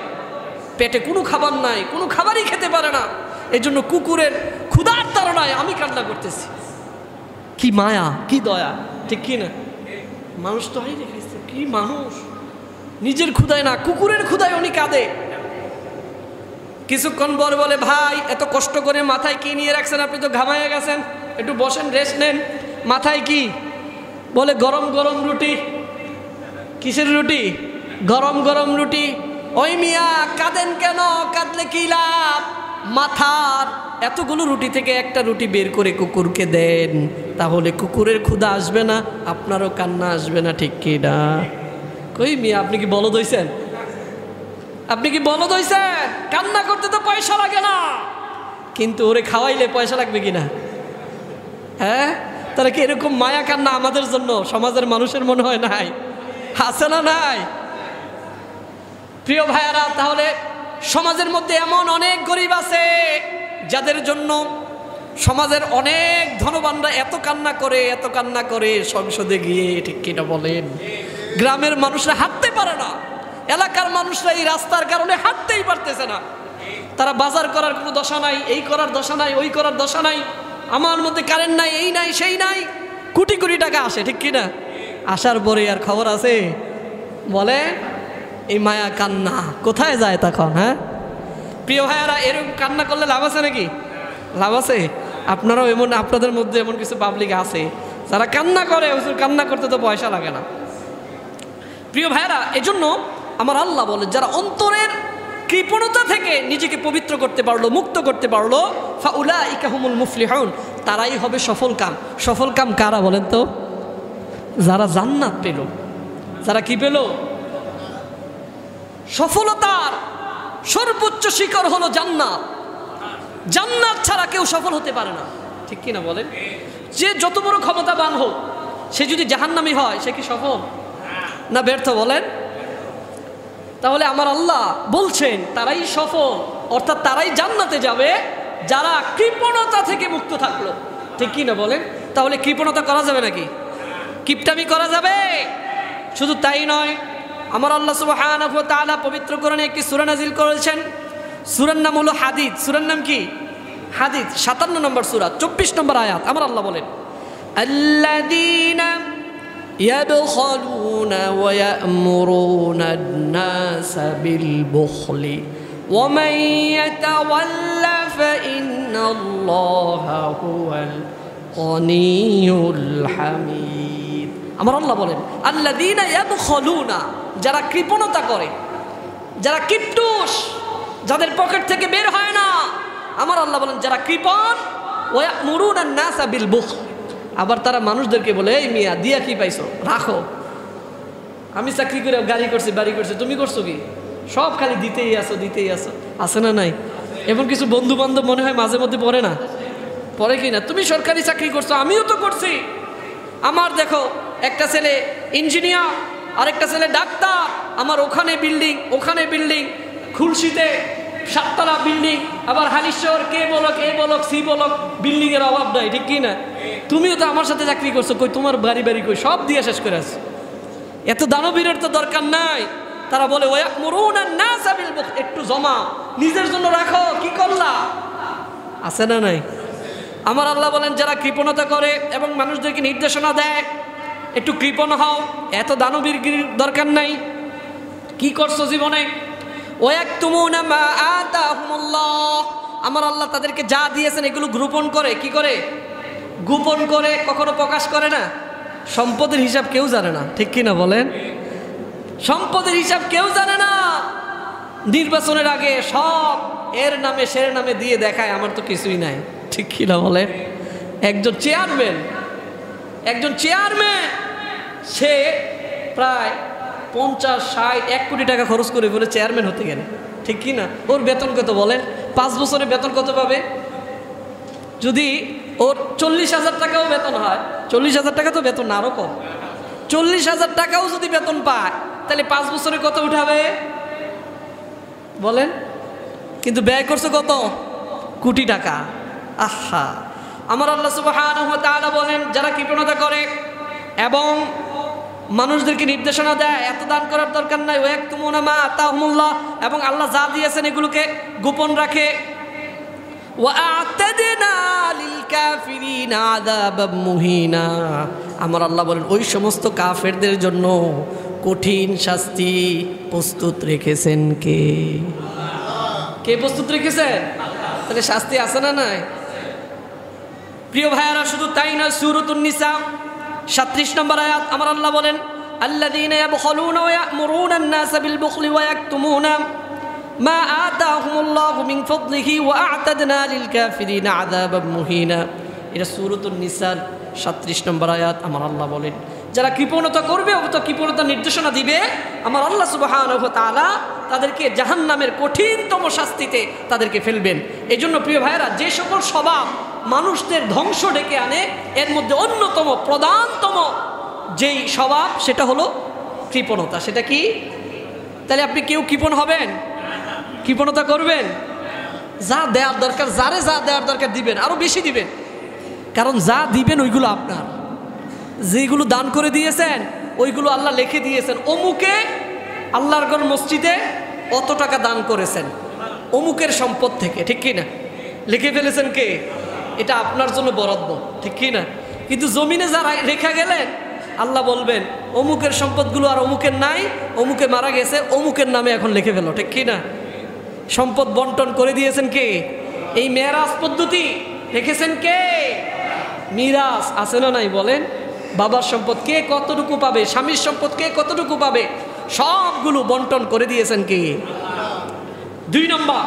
পেটে কোনো খাবার নাই, কোনো খাবারই খেতে পারে না, এই জন্য কুকুরের ক্ষুধার তাড়নায় আমি কান্না করতেছি। কি মায়া, কি দয়া। ঠিক কি না? মানুষ তো হাই রেখেছে, কি মানুষ, নিজের ক্ষুধায় না, কুকুরের ক্ষুধায় উনি কাঁদে। কিছুক্ষণ পর বলে, ভাই এত কষ্ট করে মাথায় কি নিয়ে রাখছেন? আপনি তো ঘামাইয়া গেছেন, একটু বসেন, রেস্ট নেন। মাথায় কি? বলে গরম গরম রুটি। কিসের রুটি? গরম গরম রুটি। ওই মিয়া, কাঁদেন কেন? কাঁদলে কি লাভ? মাথার এতগুলো রুটি থেকে একটা রুটি বের করে কুকুরকে দেন, তাহলে কুকুরের ক্ষুধা আসবে না, আপনারও কান্না আসবে না। ঠিক কি না? কই মিয়া, আপনি কি বলদ হইছেন? আপনি কি বলদ হইছেন? কান্না করতে তো পয়সা লাগে না, কিন্তু ওরে খাওয়াইলে পয়সা লাগবে কিনা? হ্যাঁ, তাহলে কি এরকম মায়া কান্না আমাদের জন্য সমাজের মানুষের মনে হয় নাই? আছে না নাই? প্রিয় ভাইয়ারা, তাহলে সমাজের মধ্যে এমন অনেক গরিব আছে যাদের জন্য সমাজের অনেক ধনবানরা এত কান্না করে, এত কান্না করে সংসদে গিয়ে। ঠিক কিনা বলেন? গ্রামের মানুষরা হাঁটতে পারে না, এলাকার মানুষরা এই রাস্তার কারণে হাঁটতেই পারতেছে না। তারা বাজার করার কোনো দশা নাই, এই করার দশা নাই, ওই করার দশা নাই, আমার মধ্যে কারেন্ট নাই, এই নাই, সেই নাই। কোটি কোটি টাকা আসে, ঠিক কিনা? আসার পরে আর খবর আছে? বলে এই মায়া কান্না কোথায় যায় তখন? হ্যাঁ প্রিয় ভাইয়ারা, এরকম কান্না করলে লাভ আছে নাকি? লাভ আছে? আপনারাও এমন, আপনাদের মধ্যে এমন কিছু পাবলিক আছে যারা কান্না করে, হুজুর কান্না করতে তো পয়সা লাগে না। প্রিয় ভাইয়ারা, এজন্য আমার আল্লাহ বলে, যারা অন্তরের কৃপণতা থেকে নিজেকে পবিত্র করতে পারলো, মুক্ত করতে পারলো, ফাউলাইকা হুমুল মুফলিহুন, তারাই হবে সফল কাম। সফল কাম কারা বলেন তো? যারা জান্নাত পেল। যারা কি পেল? সফলতার সর্বোচ্চ শিখর হলো জান্নাত। জান্নাত ছাড়া কেউ সফল হতে পারে না। ঠিক কিনা বলেন? যে যত বড় ক্ষমতাবান হোক, সে যদি জাহান্নামী হয়, সে কি সফল না ব্যর্থ? বলেন। তাহলে আমার আল্লাহ বলছেন তারাই সফল, অর্থাৎ তারাই জান্নাতে যাবে যারা কৃপণতা থেকে মুক্ত থাকলো। ঠিক কিনা বলেন? তাহলে কৃপণতা করা যাবে নাকি? কিপটামি করা যাবে? শুধু তাই নয়, আমার আল্লাহ সুবহানাহু ওয়া তাআলা পবিত্র কোরআনে একটি সূরা নাযিল করেছেন। সূরার নাম হলো হাদীদ। সূরার নাম কি? হাদীদ। 57 নম্বর সূরা, 24 নম্বর আয়াত। আমার আল্লাহ বলেন, আল্লাযীনা ইয়াবখালুনা ওয়া ইয়া'মুরুনা আন-নাসা বিল বুখলি ওয়া মান ইয়াতাওয়াল্লা ফাইন্নাল্লাহা হুয়াল গনিয়ুল হামিদ। আমার আল্লাহ বলেন, আল্লাযীনা ইয়াবখালুনা, যারা কৃপণতা করে, যারা কিপটুস, যাদের পকেট থেকে বের হয় না। আমার আল্লাহ বলেন, যারা কৃপণ, ওয়া ইয়া'মুরুনা আন-নাসা বিল বুখল, আবার তারা মানুষদেরকে বলে, এই মিয়া দিয়া কি পাইছো, রাখো। আমি চাকরি করে গাড়ি করছি, বাড়ি করছি, তুমি করছো কি? সব খালি দিতেই আসো, দিতেই আসো। আছে না নাই? এবং কিছু বন্ধু বান্ধব মনে হয় মাঝে মধ্যে পড়ে না, পড়ে কি না? তুমি সরকারি চাকরি করছো, আমিও তো করছি। আমার দেখো একটা ছেলে ইঞ্জিনিয়ার, আরেকটা ছেলে ডাক্তার, আমার ওখানে বিল্ডিং, ওখানে বিল্ডিং, খুলশিতে 7 তলা বিল্ডিং, আবার হালিশহর কে বলক, এ বলক, সি বলক, বিল্ডিং এর অভাব নাই, ঠিক কি না? তুমিও তো আমার সাথে চাকরি করছো, কই তোমার বাড়ি বাড়ি কই, সব দিয়ে শেষ করে আছো। এত দানবীরের তো দরকার নাই। তারা বলে, ওয়া ইয়া'মুরুনা আন-নাসা বিল বুখল, একটু জমা নিজের জন্য রাখো, কি করলা? আছে না নাই? আমার আল্লাহ বলেন, যারা কৃপণতা করে এবং মানুষদেরকে নির্দেশনা দেয়, একটু কৃপণ হও, এত দানবীরগিরির দরকার নাই। কি করছো জীবনে? ওয়ায়াকতুমুনা মা আতাহুমুল্লাহ, আমার আল্লাহ তাদেরকে যা দিয়েছেন এগুলো গোপন করে। কি করে? গোপন করে, কখনো প্রকাশ করে না। সম্পদের হিসাব কেউ জানে না, ঠিক কি না বলেন? সম্পদের হিসাব কেউ জানে না। নির্বাচনের আগে সব এর নামে সের নামে দিয়ে দেখায়, আমার তো কিছুই নাই, ঠিক কি না বলেন? একজন চেয়ারম্যান সে প্রায় 50, 60, 1 কোটি টাকা খরচ করে বলে চেয়ারম্যান হতে গেলে, ঠিক কি না? ওর বেতন কত বলেন? 5 বছরে বেতন কত পাবে? যদি ওর 40,000 টাকাও বেতন হয়, 40,000 টাকা তো বেতন না, আরো কম, 40,000 টাকাও যদি বেতন পায়, তাহলে 5 বছরে কত উঠাবে বলেন? কিন্তু ব্যয় করছে কত? কোটি টাকা। আহা, আমার আল্লাহ সুবহানাহু ওয়া তাআলা বলেন, যারা কৃপণতা করে এবং মানুষদেরকে নির্দেশনা দেয়, এত দান করার দরকার নাই। ওয়ায়াকতুমুনা মা আতাহুমুল্লাহ, এবং আল্লাহ যা দিয়েছেন এগুলোকে গোপন রাখে। ওয়াআতাদনা লিল কাফিরিনা আযাবাম মুহিনা, আমার আল্লাহ বলেন, ওই সমস্ত কাফেরদের জন্য কঠিন শাস্তি প্রস্তুত রেখেছেন কে? কে প্রস্তুত রেখেছেন? তাহলে শাস্তি আছে না নাই? প্রিয় ভাইয়ারা, শুধু তাই না, সূরাতুন নিসা 37 নম্বর আয়াত, আমার আল্লাহ বলেন, আল্লাযীনা ইয়াবখালুনা ওয়া ইয়া'মুরুনা আন-নাসা বিল বুখলি ওয়া ইয়াকতুমুনা মা আতাহুমুল্লাহু মিন ফাদলিহি ওয়া আ'তাদনা লিল কাফিরিনা আযাবাম মুহিনা। এটা সূরাতুন নিসার 37 নম্বর আয়াত। আমার আল্লাহ বলেন, যারা কৃপণতা করবে, অথবা কৃপণতার নির্দেশনা দিবে, আমার আল্লাহ সুবহানাহু ওয়া তাআলা তাদেরকে জাহান্নামের কঠিনতম শাস্তিতে তাদেরকে ফেলবেন। এই জন্য প্রিয় ভাইয়েরা, যে সকল স্বভাব মানুষদের ধ্বংস ডেকে আনে, এর মধ্যে অন্যতম প্রধানতম যেই স্বভাব, সেটা হলো কৃপণতা। সেটা কি? তাহলে আপনি কেউ কৃপণ হবেন? কৃপণতা করবেন? যা দেওয়ার দরকার, যারে যা দেওয়ার দরকার দিবেন, আরো বেশি দিবেন। কারণ যা দিবেন ওইগুলো আপনার। যেগুলো দান করে দিয়েছেন ওইগুলো আল্লাহ লিখে দিয়েছেন, অমুকে আল্লাহর ঘর মসজিদে অত টাকা দান করেছেন অমুকের সম্পদ থেকে, ঠিক কি না? লিখে ফেলেছেন কে? এটা আপনার জন্য বরাদ্দ, ঠিক কি না? কিন্তু জমিনে যারা রেখা গেলেন, আল্লাহ বলবেন, অমুকের সম্পদগুলো আর অমুকের নাই, অমুকে মারা গেছে, অমুকের নামে এখন লিখে ফেলো, ঠিক কি না? সম্পদ বন্টন করে দিয়েছেন কে? এই মেরাজ পদ্ধতি রেখেছেন কে? মিরাজ আছে না নাই বলেন? বাবার সম্পদ কে কতটুকু পাবে, স্বামীর সম্পদ কে কতটুকু পাবে, সবগুলো বন্টন করে দিয়েছেন কে? 2 নম্বর,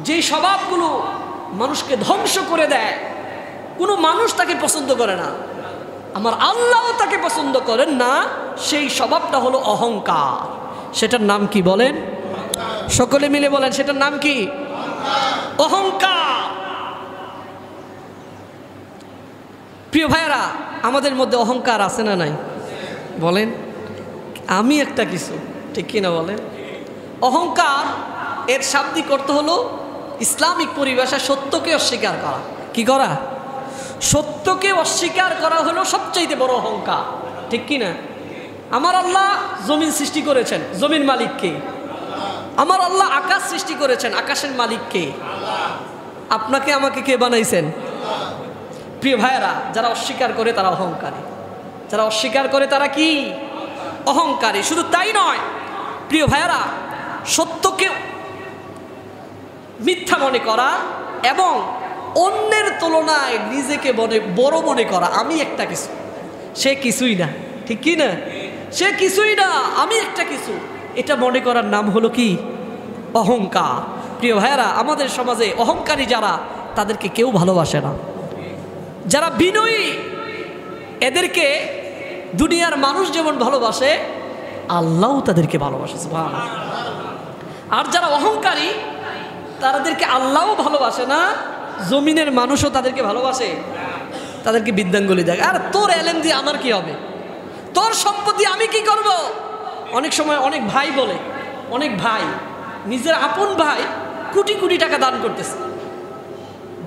যে স্বভাবগুলো মানুষকে ধ্বংস করে দেয়, কোনো মানুষ তাকে পছন্দ করে না, আমার আল্লাহও তাকে পছন্দ করেন না, সেই স্বভাবটা হলো অহংকার। সেটার নাম কি বলেন? সকলে মিলে বলেন, সেটার নাম কি? অহংকার। প্রিয় ভাইয়েরা, আমাদের মধ্যে অহংকার আছে না নাই বলেন? আমি একটা কিছু, ঠিক কিনা বলেন? অহংকার এর শাব্দিক অর্থ হলো ইসলামিক পরিভাষায় সত্যকে অস্বীকার করা। কি করা? সত্যকে অস্বীকার করা হলো সবচাইতে বড় অহংকার, ঠিক কিনা? আমার আল্লাহ জমিন সৃষ্টি করেছেন, জমিন মালিক কে? আমার আল্লাহ আকাশ সৃষ্টি করেছেন, আকাশের মালিক কে? আপনাকে আমাকে কে বানাইছেন? প্রিয় ভাইয়েরা, যারা অস্বীকার করে তারা অহংকারী, যারা অস্বীকার করে তারা কি? অহংকারী। শুধু তাই নয় প্রিয় ভাইয়েরা, সত্যকে মিথ্যা মনে করা এবং অন্যের তুলনায় নিজেকে বড় মনে করা, আমি একটা কিছু, সে কিছুই না, ঠিক কি না? সে কিছুই না, আমি একটা কিছু, এটা মনে করার নাম হলো কি? অহংকার। প্রিয় ভাইয়েরা, আমাদের সমাজে অহংকারী যারা, তাদেরকে কেউ ভালোবাসে না। যারা বিনয়ী, এদেরকে দুনিয়ার মানুষ যেমন ভালোবাসে, আল্লাহও তাদেরকে ভালোবাসে, সুবহানাল্লাহ। আর যারা অহংকারী, তাদেরকে আল্লাহও ভালোবাসে না, জমিনের মানুষও তাদেরকে ভালোবাসে, তাদেরকে বিদ্যাঙ্গুলি দেয়। আর তোর এলেম দিয়ে আমার কি হবে? তোর সম্পত্তি আমি কি করব? অনেক সময় অনেক ভাই বলে, অনেক ভাই নিজের আপন ভাই কোটি কোটি টাকা দান করতেছে,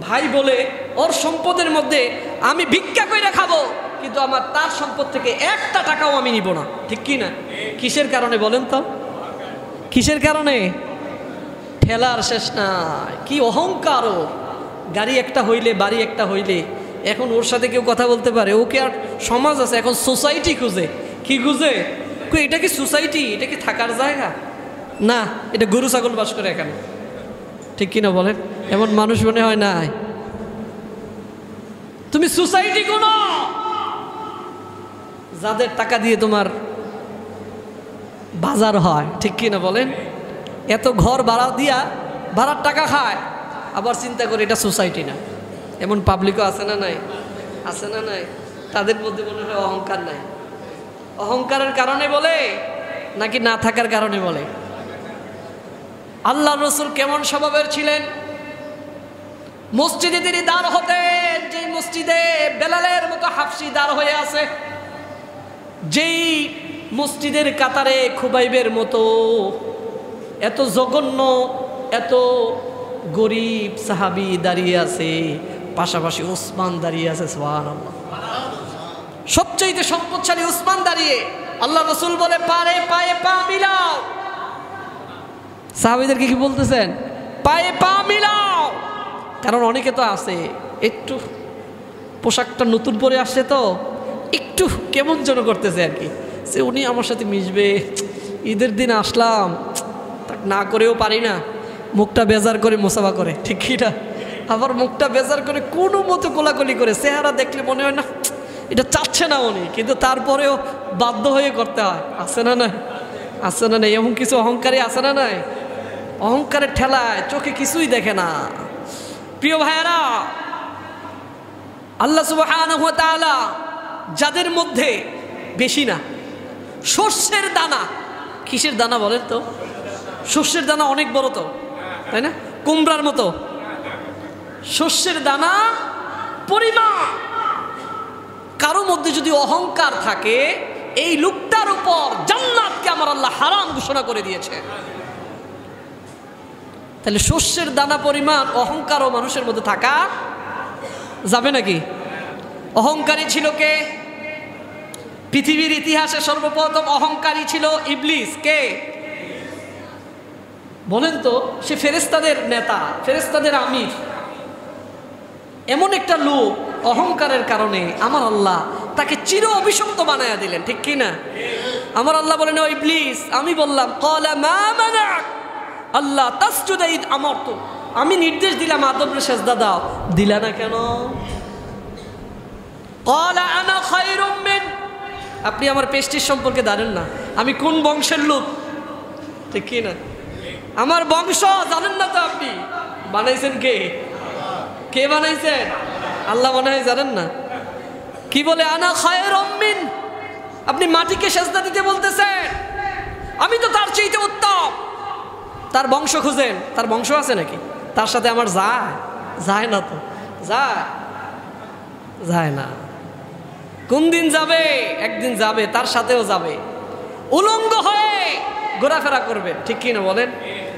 ভাই বলে ওর সম্পদের মধ্যে আমি ভিক্ষা করে খাবো, কিন্তু আমার তার সম্পদ থেকে একটা টাকাও আমি নিব না, ঠিক কি না? কিসের কারণে বলেন তো? কিসের কারণে? ঠেলার শেষ নাই। কি অহংকার! ও গাড়ি একটা হইলে, বাড়ি একটা হইলে, এখন ওর সাথে কেউ কথা বলতে পারে? ওকে আর সমাজ আছে, এখন সোসাইটি খুঁজে। কি খুঁজে? এটা কি সোসাইটি? এটা কি থাকার জায়গা? না, এটা গরু ছাগল বাস করে এখানে, ঠিক কিনা বলেন? এমন মানুষ মনে হয় নাই? তুমি সোসাইটি কোন, যাদের টাকা দিয়ে তোমার বাজার হয়, ঠিক কিনা বলেন? এত ঘর ভাড়া দিয়া ভাড়ার টাকা খায়, আবার চিন্তা করে এটা সোসাইটি না। এমন পাবলিকও আছে না নাই? আছে না নাই? তাদের মধ্যে মনে হয় অহংকার নাই। অহংকারের কারণে বলে নাকি না থাকার কারণে বলে? আল্লাহ রসুল কেমন স্বভাবের ছিলেন? মসজিদে তিনি দাঁড় হতেন, যে মসজিদে বেলালের মতো হাফসি দাঁড় হয়ে আছে, যেই মসজিদের কাতারে খুবাইবের মতো এত জঘন্য, এত গরিব সাহাবি দাঁড়িয়ে আছে, পাশাপাশি উসমান দাঁড়িয়ে আছে, সুবহানাল্লাহ। সবচেয়ে সম্পদশালী উসমান দাঁড়িয়ে, আল্লাহ রসুল বলে পায়ে পায়ে পা মিলাও। সাহাবীদেরকে কি বলতেছেন? পায়ে পা মিলাও। কারণ অনেকে তো আছে একটু পোশাকটা নতুন পরে আসছে, তো একটু কেমন যেন করতেছে আর কি, সে উনি আমার সাথে মিশবে, ঈদের দিন আসলাম, না করেও পারি না, মুখটা বেজার করে মোসাফা করে, ঠিক কি না? আবার মুখটা বেজার করে কোনো মতো কোলাকুলি করে, চেহারা দেখলে মনে হয় না এটা চাচ্ছে না উনি, কিন্তু তারপরেও বাধ্য হয়ে করতে হয়। আছে না নাই? আছে না নাই? এমন কিছু অহংকারী আছে না নাই? অহংকারের ঠেলায় চোখে কিছুই দেখে না। প্রিয় ভাইয়েরা, আল্লাহ সুবহানাহু ওয়া তাআলা যাদের মধ্যে বেশি না, শস্যের দানা, কিসের দানা বলেন তো? শস্যের দানা অনেক বড় তো, তাই না? কুমড়ার মতো শস্যের দানা পরিমাণ। কারো মধ্যে যদি অহংকার থাকে, এই লোকটার উপর জান্নাতকে আমার আল্লাহ হারাম ঘোষণা করে দিয়েছে। তাহলে শস্যের দানা পরিমাণ অহংকারও মানুষের মধ্যে থাকা যাবে নাকি? অহংকারী ছিল কে? পৃথিবীর ইতিহাসে সর্বপ্রথম অহংকারী ছিল ইবলিস। কে বলেন তো? সে ফেরেশতাদের নেতা, ফেরেশতাদের আমির, এমন একটা লোক। অহংকারের কারণে আমার আল্লাহ তাকে চির অভিশপ্ত বানায়া দিলেন, ঠিক কি না? আমার আল্লাহ বলেন, ও ইবলিস, আমি বললাম, ক্বালা মা মানাক আল্লাহ তাসজুদা ইদ আমারতু, আমি নির্দেশ দিলাম আদমের সেজদা দাও, দিলা না কেন? ক্বালা আনা খায়রুম মিন, আপনি আমার পেস্টিজ সম্পর্কে জানেন না, আমি কোন বংশের লোক, ঠিক কি না? আমার বংশ জানেন না তো আপনি? বানাইছেন কে? কে বানাইছেন? আল্লাহ মনে হয় জানেন না। কি বলে? আনা খায়রুম মিন, আপনি মাটিকে সেজদা দিতে বলতেছেন, আমি তো তার চেয়ে উত্তম। তার বংশ খুঁজেন, তার বংশ আছে নাকি? তার সাথে আমার যায়? যায় না তো। যায়? যায় না। কোন দিন যাবে? একদিন যাবে, তার সাথেও যাবে, উলঙ্গ হয়ে ঘোরাফেরা করবেন, ঠিক কি না বলেন?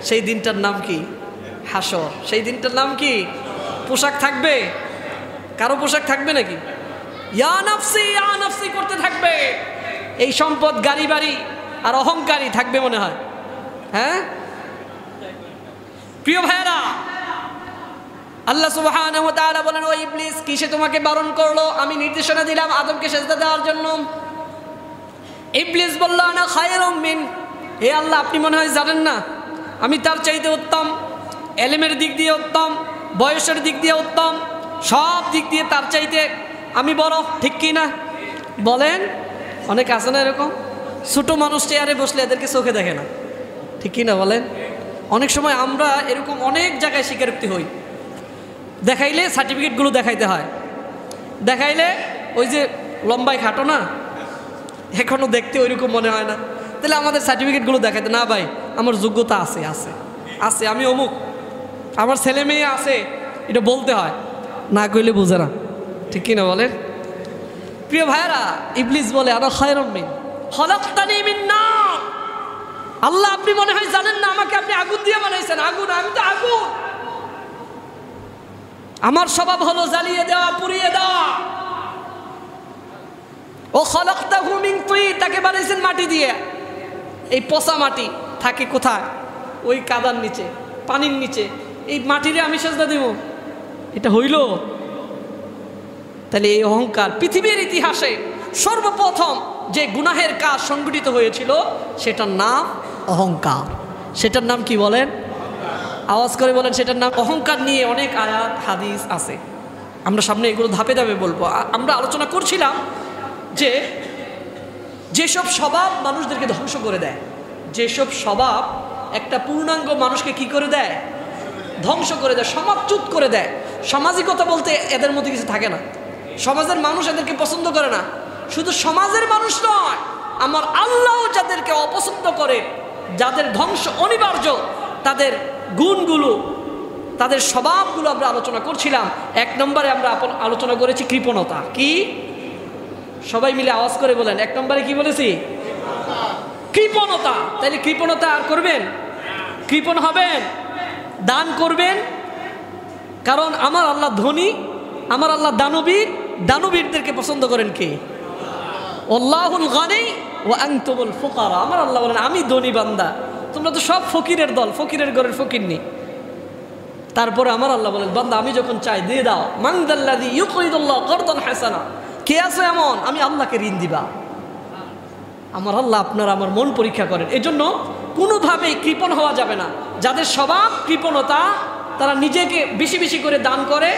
সেই দিনটার নাম কি? হাসর। সেই দিনটার নাম কি? পোশাক থাকবে? কারো পোশাক থাকবে নাকি? ইয়া নাফসি ইয়া নাফসি করতে থাকবে। এই সম্পদ, গাড়ি বাড়ি আর অহংকারী থাকবে মনে হয়। হ্যাঁ প্রিয় ভাইরা, আল্লাহ সুবহানাহু ওয়া তাআলা বলেন, ও ইবলিস, কিসে তোমাকে বারণ করলো? আমি নির্দেশনা দিলাম আদমকে সেজদা দেওয়ার জন্য। ইবলিস বলল, আনা খায়রুম মিন, হে আল্লাহ, আপনি মনে হয় জানেন না আমি তার চাইতে উত্তম, এলেমের দিক দিয়ে উত্তম, বয়সের দিক দিয়ে উত্তম, সব দিক দিয়ে তার চাইতে আমি বড়, ঠিক কি না বলেন? অনেক আছে না এরকম, ছোট মানুষ চেয়ারে বসলে এদেরকে চোখে দেখে না, ঠিক কি না বলেন? অনেক সময় আমরা এরকম অনেক জায়গায় স্বীকারোক্তি হই, দেখাইলে সার্টিফিকেটগুলো দেখাইতে হয়, দেখাইলে ওই যে লম্বায় খাটো না, এখনও দেখতে ওইরকম মনে হয় না, তাহলে আমাদের সার্টিফিকেটগুলো দেখাইতে, না ভাই আমার যোগ্যতা আছে আছে আছে, আমি অমুক, আমার ছেলে মেয়ে আছে, এটা বলতে হয়, না কইলে বুঝে না, ঠিক কিনা বলেন? প্রিয় ভাইরা, ইবলিস বলে, আনা খায়রুম মিন খলাকতানি মিন নার, আল্লাহ আপনি মনে হয় জানেন না আমাকে আপনি আগুন দিয়ে বানাইছেন। আগুন, আমি তো আগুন, আমার স্বভাব হলো জ্বালিয়ে দেওয়া, পুড়িয়ে দেওয়া। ও খলাকতাহু মিন তিন, তাকে বানাইছেন মাটি দিয়ে। এই পচা মাটি থাকে কোথায়? ওই কাদার নিচে, পানির নিচে, এই মাটিরে আমি সেজদা দেব, এটা হইল? তাহলে এই অহংকার, পৃথিবীর ইতিহাসে সর্বপ্রথম যে গুনাহের কাজ সংগঠিত হয়েছিল সেটার নাম অহংকার। সেটার নাম কি বলেন? আওয়াজ করে বলেন সেটার নাম। অহংকার নিয়ে অনেক আয়াত হাদিস আছে, আমরা সামনে এগুলো ধাপে ধাপে বলবো। আমরা আলোচনা করছিলাম যে যেসব স্বভাব মানুষদেরকে ধ্বংস করে দেয়, যেসব স্বভাব একটা পূর্ণাঙ্গ মানুষকে কি করে দেয়? ধ্বংস করে দেয়, সমাজচ্যুত করে দেয়। সামাজিকতা বলতে এদের মধ্যে কিছু থাকে না, সমাজের মানুষ এদেরকে পছন্দ করে না। শুধু সমাজের মানুষ নয়, আমার আল্লাহ যাদেরকে অপছন্দ করে, যাদের ধ্বংস অনিবার্য, তাদের গুণগুলো, তাদের স্বভাবগুলো আমরা আলোচনা করছিলাম। এক নম্বরে আমরা আলোচনা করেছি কৃপণতা। কি? সবাই মিলে আওয়াজ করে বলেন, এক নম্বরে কি বলেছি? কৃপণতা। তাইলে কৃপণতা আর করবেন? কৃপণ হবেন, দান করবেন, কারণ আমার আল্লাহ ধনী, আমার আল্লাহ দানবীর, দানবীরদেরকে পছন্দ করেন কে? আল্লাহুল গানি ওয়া আনতুমুল ফুকারা। আমার আল্লাহ বলেন আমি ধনী বান্দা, তোমরা তো সব ফকিরের দল, ফকিরের ঘরের ফকিরনি। তারপরে আমার আল্লাহ বলেন, বান্দা আমি যখন চাই দিয়ে দাও। মান যাল্লাযী ইউকরিদুল্লাহ করদান হাসানা, কে আছে এমন আমি আল্লাহকে ঋণ দিবা? আমার আল্লাহ আপনার আমার মন পরীক্ষা করেন। এজন্য কোনোভাবেই কৃপণ হওয়া যাবে না। যাদের স্বভাব কৃপণতা, তারা নিজেকে বেশি বেশি করে দান করে,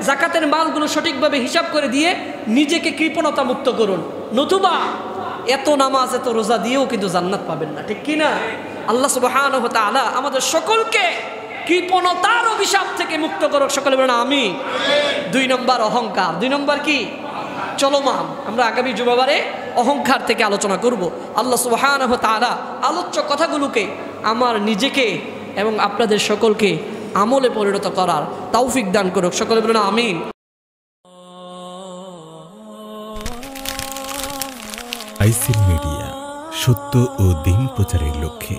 জাকাতের মালগুলো সঠিকভাবে হিসাব করে দিয়ে নিজেকে কৃপণতা মুক্ত করুন। নতুবা এত নামাজ এত রোজা দিয়েও কিন্তু জান্নাত পাবেন না, ঠিক কি না? আল্লাহ সুবহানাহু ওয়া তাআলা আমাদের সকলকে কৃপণতার অভিশাপ থেকে মুক্ত করুক, সকলে বলেন আমিন। 2 নম্বর অহংকার। 2 নম্বর কি? চলমান। আমরা আগামী জুমাবারে অহংকার থেকে আলোচনা করব। আল্লাহ সুবহানাহু ওয়া তাআলা আলোচ্য কথাগুলোকে আমার নিজেকে এবং আপনাদের সকলকে আমলে পরিণত করার তৌফিক দান করুক, সকলে বলেন আমিন। আইসিল মিডিয়া, সত্য ও দিন প্রচারের লক্ষ্যে।